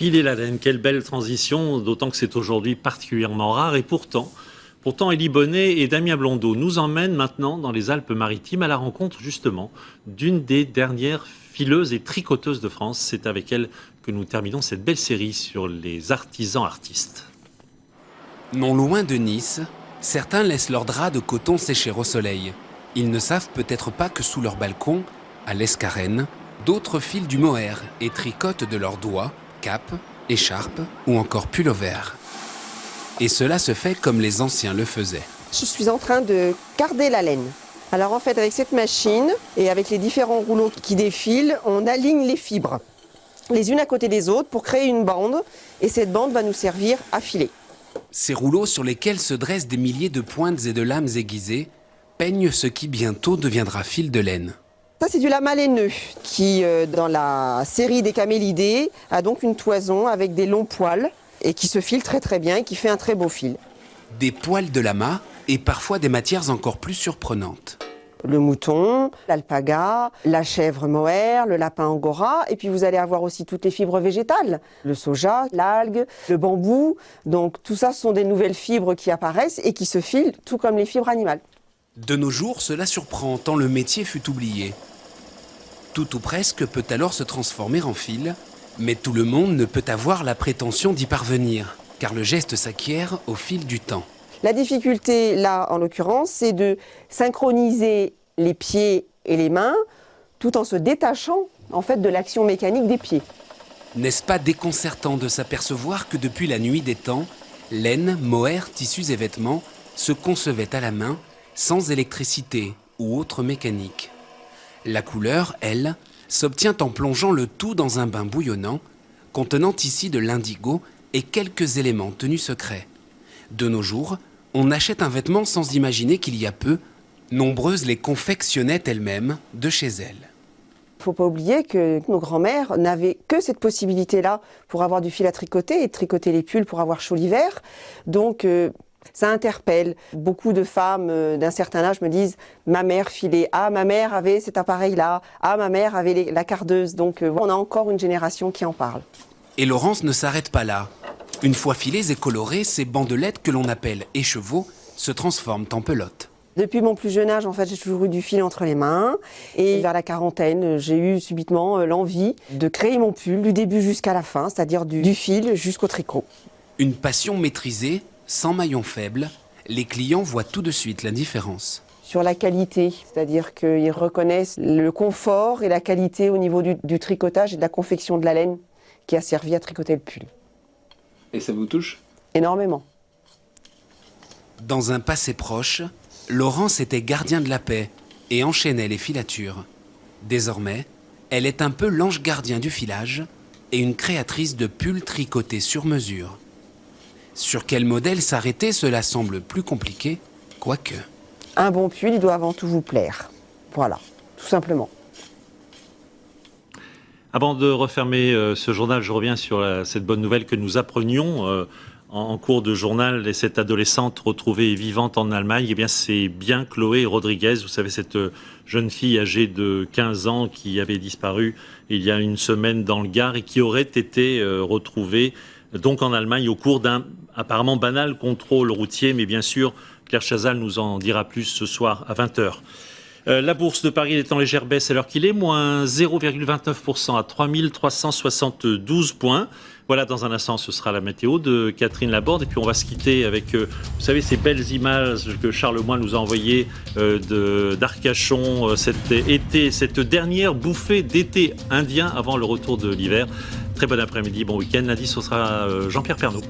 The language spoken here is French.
Filer la laine, quelle belle transition, d'autant que c'est aujourd'hui particulièrement rare. Et pourtant, Élie Bonnet et Damien Blondeau nous emmènent maintenant dans les Alpes-Maritimes à la rencontre justement d'une des dernières fileuses et tricoteuses de France. C'est avec elle que nous terminons cette belle série sur les artisans artistes. Non loin de Nice, certains laissent leurs draps de coton sécher au soleil. Ils ne savent peut-être pas que sous leur balcon, à l'Escarène, d'autres filent du mohair et tricotent de leurs doigts capes, écharpes ou encore pullovers. Et cela se fait comme les anciens le faisaient. Je suis en train de carder la laine. Alors en fait, avec cette machine et avec les différents rouleaux qui défilent, on aligne les fibres les unes à côté des autres pour créer une bande. Et cette bande va nous servir à filer. Ces rouleaux sur lesquels se dressent des milliers de pointes et de lames aiguisées peignent ce qui bientôt deviendra fil de laine. Ça, c'est du lama laineux qui, dans la série des camélidés, a donc une toison avec des longs poils et qui se file très bien et qui fait un très beau fil. Des poils de lama et parfois des matières encore plus surprenantes. Le mouton, l'alpaga, la chèvre mohair, le lapin angora, et puis vous allez avoir aussi toutes les fibres végétales, le soja, l'algue, le bambou. Donc tout ça, ce sont des nouvelles fibres qui apparaissent et qui se filent, tout comme les fibres animales. De nos jours, cela surprend tant le métier fut oublié. Tout ou presque peut alors se transformer en fil, mais tout le monde ne peut avoir la prétention d'y parvenir, car le geste s'acquiert au fil du temps. La difficulté, là, en l'occurrence, c'est de synchroniser les pieds et les mains, tout en se détachant, en fait, de l'action mécanique des pieds. N'est-ce pas déconcertant de s'apercevoir que depuis la nuit des temps, laine, mohair, tissus et vêtements se concevaient à la main, sans électricité ou autre mécanique. La couleur, elle, s'obtient en plongeant le tout dans un bain bouillonnant, contenant ici de l'indigo et quelques éléments tenus secrets. De nos jours, on achète un vêtement sans imaginer qu'il y a peu, nombreuses les confectionnaient elles-mêmes de chez elles. Il ne faut pas oublier que nos grands-mères n'avaient que cette possibilité-là pour avoir du fil à tricoter et de tricoter les pulls pour avoir chaud l'hiver. Donc ça interpelle. Beaucoup de femmes d'un certain âge me disent « ma mère filait, ah ma mère avait cet appareil-là, ah ma mère avait la cardeuse ». Donc on a encore une génération qui en parle. Et Laurence ne s'arrête pas là. Une fois filées et colorées, ces bandelettes que l'on appelle écheveaux se transforment en pelotes. Depuis mon plus jeune âge, en fait, j'ai toujours eu du fil entre les mains. Et vers la quarantaine, j'ai eu subitement l'envie de créer mon pull du début jusqu'à la fin, c'est-à-dire du fil jusqu'au tricot. Une passion maîtrisée, sans maillon faible, les clients voient tout de suite la différence. Sur la qualité, c'est-à-dire qu'ils reconnaissent le confort et la qualité au niveau du tricotage et de la confection de la laine qui a servi à tricoter le pull. Et ça vous touche? Énormément. Dans un passé proche, Laurence était gardien de la paix et enchaînait les filatures. Désormais, elle est un peu l'ange gardien du filage et une créatrice de pulls tricotés sur mesure. Sur quel modèle s'arrêter, cela semble plus compliqué, quoique. Un bon pull, il doit avant tout vous plaire. Voilà, tout simplement. Avant de refermer ce journal, je reviens sur cette bonne nouvelle que nous apprenions en cours de journal. Et cette adolescente retrouvée vivante en Allemagne, eh bien c'est bien Chloé Rodriguez. Vous savez, cette jeune fille âgée de 15 ans qui avait disparu il y a une semaine dans le Gard et qui aurait été retrouvée donc en Allemagne au cours d'un apparemment banal contrôle routier. Mais bien sûr, Claire Chazal nous en dira plus ce soir à 20h. La bourse de Paris est en légère baisse à l'heure qu'il est, moins 0,29% à 3372 points. Voilà, dans un instant, ce sera la météo de Catherine Laborde. Et puis on va se quitter avec, vous savez, ces belles images que Charles Moin nous a envoyées d'Arcachon cet été, cette dernière bouffée d'été indien avant le retour de l'hiver. Très bon après-midi, bon week-end. Lundi, ce sera Jean-Pierre Pernaut.